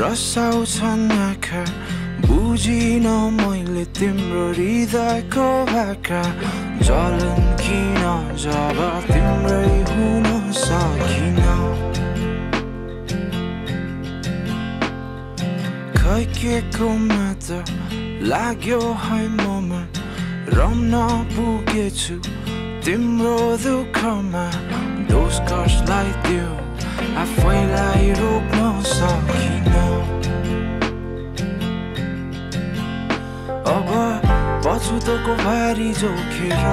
रसाउँछन् आँखा बुझिन मैले तिम्रो हृदयको भाका जलन किन जब तिम्रै हुन सकिन खै के को मात्र लाग्यो है ममा रम्न पुगेछु तिम्रो दुःखमा दोष कसलाई दियो आफैलाई रोक्न सकिन अब पछुतोको भारी जोखेर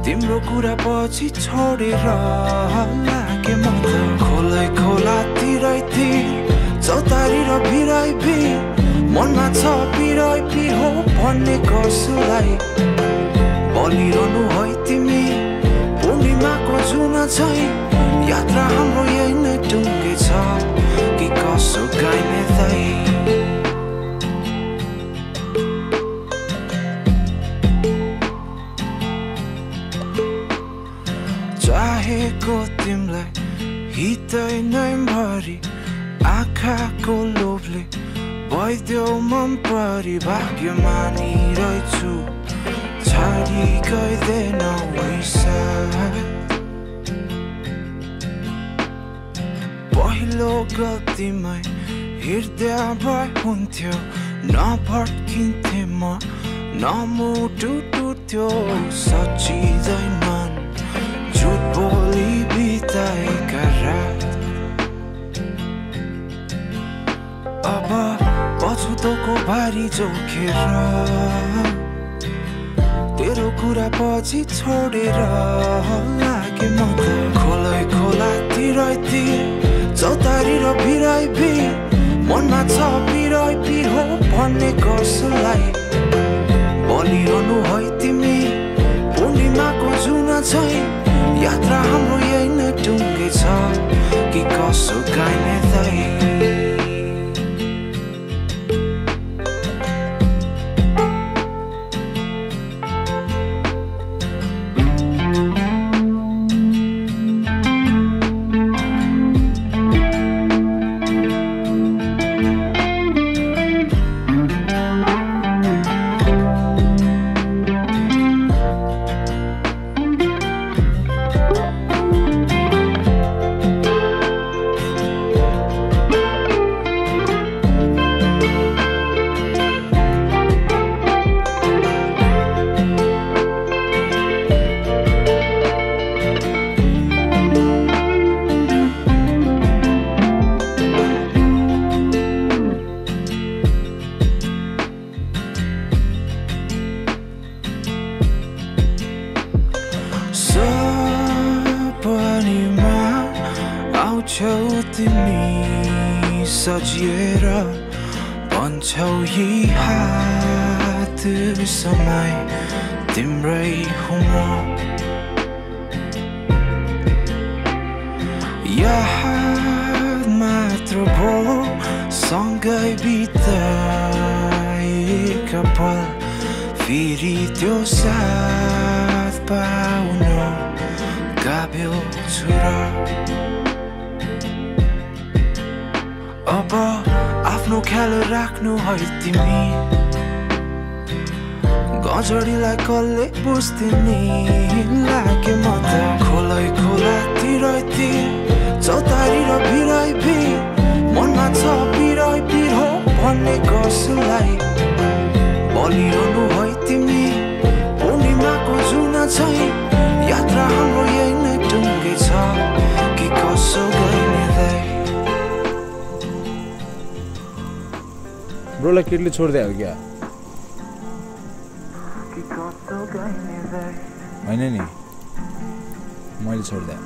तिम्रो कुरा पछि छोडेर लागे म त खोलै खोलातिरै तिर चौतारी र भिराइ भिर मनमा छ पिराइ पि हो भन्ने कसलाई बलिरहनु है तिमी पूर्णिमाको जुन छै यात्रा हाम्रो यही नै टुङ्गे छ कि कसो गाइने दाइ चाहेको तिमीलाई हितै नै भरि आँखाको लोभले भइदेऊ मन परी भाग्य मानिरहेछु छाडी गइदेनौ पहिलो गल्तीमै हृदय भए हुन्थ्यो नभड्किन्थे म नमुटु टुट्थ्यो सचिँदैनन् झुट बोली बिताएका रात अब पछुतोको भारी जोखेर तेरो कुरा पछि छोडेर लागे म त खोलै खोलातिरै तिर चौतारी र भिराइ भिर मनमा छ पिराइ पि हो भन्ने कसलाई बलिरहनु है तिमी पूर्णिमाको जुन छै यात्रा हाम्रो यही नै टुङ्गे छ कि कसो गाइने दाइ सपनीमा आउँछौ तिमी सजिएर भन्छौ यी हात समय तिम्रै हुन याद मात्र भो सँगै बिताएका पल फेरि त्यो साथ पाउन गाभ्यो छु र अब आफ्नो ख्याल राख्नु है तिमी गजडीलाई कसले बुझ्दिने लागे म त खोलै खोलातिरै तिर चौतारी र भिराइ भिर मनमा छ पिराइ पिर हो भन्ने कसलाई बलिरहनु है तिमी पूर्णिमाको जुन छै यात्रा हाम्रो यही नै टुङ्गे छ कि कसो गाइने दाइ ब्रोलाई केटले छोड्दै हो क्या होइन नि मैले छोड्दै